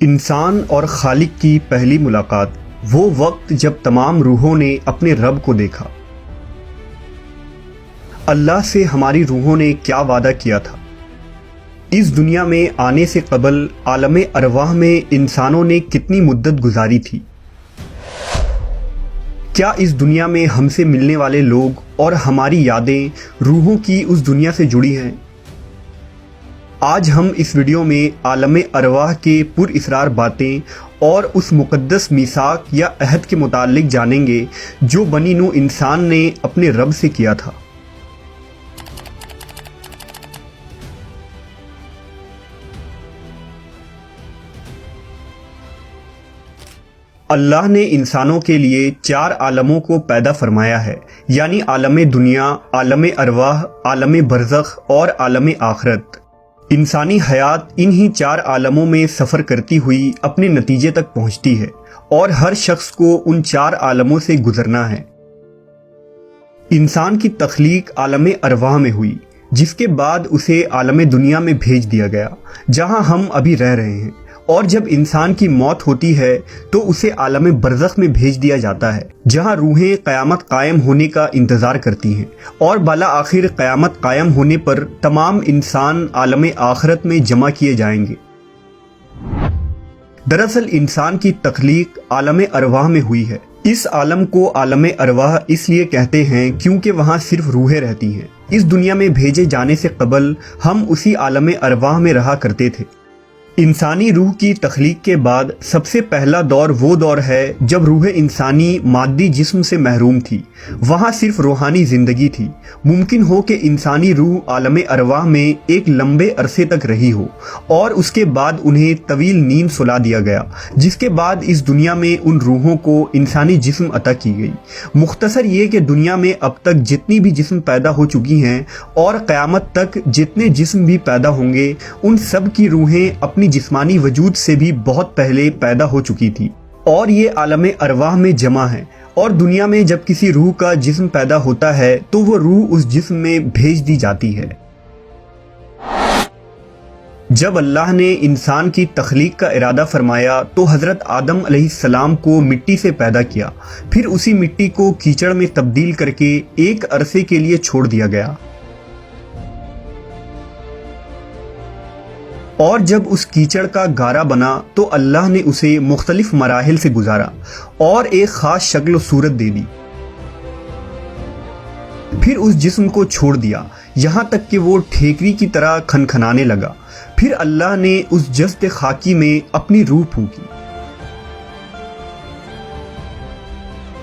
انسان اور خالق کی پہلی ملاقات، وہ وقت جب تمام روحوں نے اپنے رب کو دیکھا۔ اللہ سے ہماری روحوں نے کیا وعدہ کیا تھا؟ اس دنیا میں آنے سے قبل عالم ارواح میں انسانوں نے کتنی مدت گزاری تھی؟ کیا اس دنیا میں ہم سے ملنے والے لوگ اور ہماری یادیں روحوں کی اس دنیا سے جڑی ہیں؟ آج ہم اس ویڈیو میں عالم ارواح کے پر اسرار باتیں اور اس مقدس میثاق یا عہد کے متعلق جانیں گے جو بنی نوح انسان نے اپنے رب سے کیا تھا۔ اللہ نے انسانوں کے لیے 4 عالموں کو پیدا فرمایا ہے، یعنی عالم دنیا، عالم ارواح، عالم برزخ اور عالم آخرت۔ انسانی حیات انہی 4 عالموں میں سفر کرتی ہوئی اپنے نتیجے تک پہنچتی ہے اور ہر شخص کو ان 4 عالموں سے گزرنا ہے۔ انسان کی تخلیق عالم ارواح میں ہوئی، جس کے بعد اسے عالم دنیا میں بھیج دیا گیا جہاں ہم ابھی رہ رہے ہیں، اور جب انسان کی موت ہوتی ہے تو اسے عالم برزخ میں بھیج دیا جاتا ہے جہاں روحیں قیامت قائم ہونے کا انتظار کرتی ہیں، اور بالآخر قیامت قائم ہونے پر تمام انسان عالم آخرت میں جمع کیے جائیں گے۔ دراصل انسان کی تخلیق عالم ارواح میں ہوئی ہے۔ اس عالم کو عالم ارواح اس لیے کہتے ہیں کیونکہ وہاں صرف روحیں رہتی ہیں۔ اس دنیا میں بھیجے جانے سے قبل ہم اسی عالم ارواح میں رہا کرتے تھے۔ انسانی روح کی تخلیق کے بعد سب سے پہلا دور وہ دور ہے جب روح انسانی مادی جسم سے محروم تھی، وہاں صرف روحانی زندگی تھی۔ ممکن ہو کہ انسانی روح عالم ارواح میں ایک لمبے عرصے تک رہی ہو اور اس کے بعد انہیں طویل نیند سلا دیا گیا، جس کے بعد اس دنیا میں ان روحوں کو انسانی جسم عطا کی گئی۔ مختصر یہ کہ دنیا میں اب تک جتنی بھی جسم پیدا ہو چکی ہیں اور قیامت تک جتنے جسم بھی پیدا ہوں گے، ان سب کی روحیں اپنی جسمانی وجود سے بھی بہت پہلے پیدا ہو چکی تھی اور یہ عالم ارواح میں جمع ہے۔ اور دنیا میں جب کسی روح کا جسم پیدا ہوتا ہے تو وہ روح اس جسم میں بھیج دی جاتی ہے۔ جب اللہ نے انسان کی تخلیق کا ارادہ فرمایا تو حضرت آدم علیہ السلام کو مٹی سے پیدا کیا، پھر اسی مٹی کو کیچڑ میں تبدیل کر کے ایک عرصے کے لیے چھوڑ دیا گیا، اور جب اس کیچڑ کا گارا بنا تو اللہ نے اسے مختلف مراحل سے گزارا اور ایک خاص شکل و صورت دے دی، پھر اس جسم کو چھوڑ دیا یہاں تک کہ وہ ٹھیکری کی طرح کھنکھنانے لگا۔ پھر اللہ نے اس جسد خاکی میں اپنی روح پھونکی۔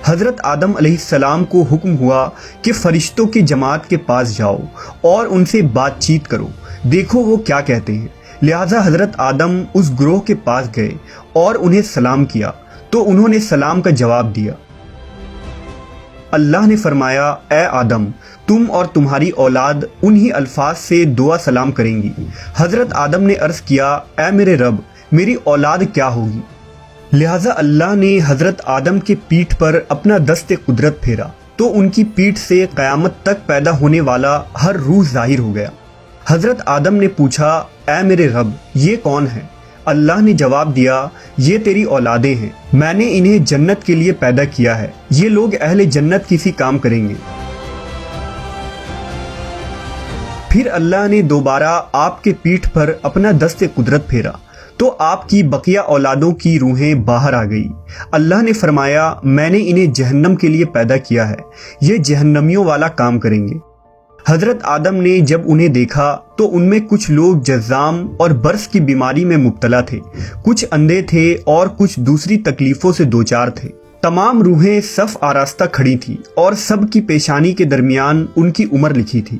حضرت آدم علیہ السلام کو حکم ہوا کہ فرشتوں کی جماعت کے پاس جاؤ اور ان سے بات چیت کرو، دیکھو وہ کیا کہتے ہیں۔ لہٰذا حضرت آدم اس گروہ کے پاس گئے اور انہیں سلام کیا تو انہوں نے سلام کا جواب دیا۔ اللہ نے فرمایا، اے آدم، تم اور تمہاری اولاد انہی الفاظ سے دعا سلام کریں گی۔ حضرت آدم نے عرض کیا، اے میرے رب، میری اولاد کیا ہوگی؟ لہٰذا اللہ نے حضرت آدم کے پیٹھ پر اپنا دست قدرت پھیرا تو ان کی پیٹھ سے قیامت تک پیدا ہونے والا ہر روح ظاہر ہو گیا۔ حضرت آدم نے پوچھا، اے میرے رب، یہ کون ہے؟ اللہ نے جواب دیا، یہ تیری اولادیں ہیں، میں نے انہیں جنت کے لیے پیدا کیا ہے، یہ لوگ اہل جنت کسی کام کریں گے۔ پھر اللہ نے دوبارہ آپ کے پیٹھ پر اپنا دست قدرت پھیرا تو آپ کی بقیہ اولادوں کی روحیں باہر آ گئی۔ اللہ نے فرمایا، میں نے انہیں جہنم کے لیے پیدا کیا ہے، یہ جہنمیوں والا کام کریں گے۔ حضرت آدم نے جب انہیں دیکھا تو ان میں کچھ لوگ جذام اور برس کی بیماری میں مبتلا تھے، کچھ اندھے تھے اور کچھ دوسری تکلیفوں سے دوچار تھے۔ تمام روحیں صف آراستہ کھڑی تھیں اور سب کی پیشانی کے درمیان ان کی عمر لکھی تھی۔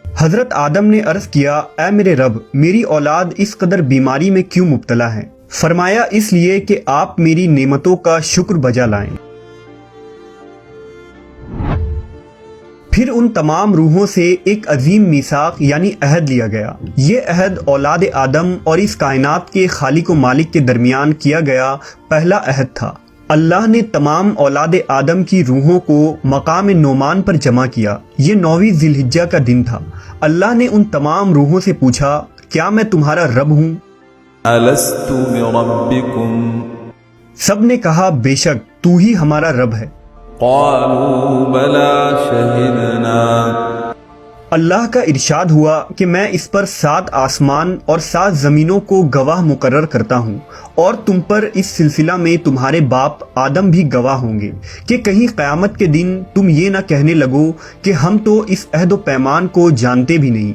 حضرت آدم نے عرض کیا، اے میرے رب، میری اولاد اس قدر بیماری میں کیوں مبتلا ہے؟ فرمایا، اس لیے کہ آپ میری نعمتوں کا شکر بجا لائیں۔ پھر ان تمام روحوں سے ایک عظیم میثاق یعنی عہد لیا گیا۔ یہ عہد اولاد آدم اور اس کائنات کے خالق و مالک کے درمیان کیا گیا پہلا عہد تھا۔ اللہ نے تمام اولاد آدم کی روحوں کو مقام نعمان پر جمع کیا۔ یہ 9ویں ذی الحجہ کا دن تھا۔ اللہ نے ان تمام روحوں سے پوچھا، کیا میں تمہارا رب ہوں؟ ألست بربكم سب نے کہا بے شک تو ہی ہمارا رب ہے۔ قالوا بلى شهدنا اللہ کا ارشاد ہوا کہ میں اس پر 7 آسمان اور 7 زمینوں کو گواہ مقرر کرتا ہوں، اور تم پر اس سلسلہ میں تمہارے باپ آدم بھی گواہ ہوں گے، کہ کہیں قیامت کے دن تم یہ نہ کہنے لگو کہ ہم تو اس عہد و پیمان کو جانتے بھی نہیں۔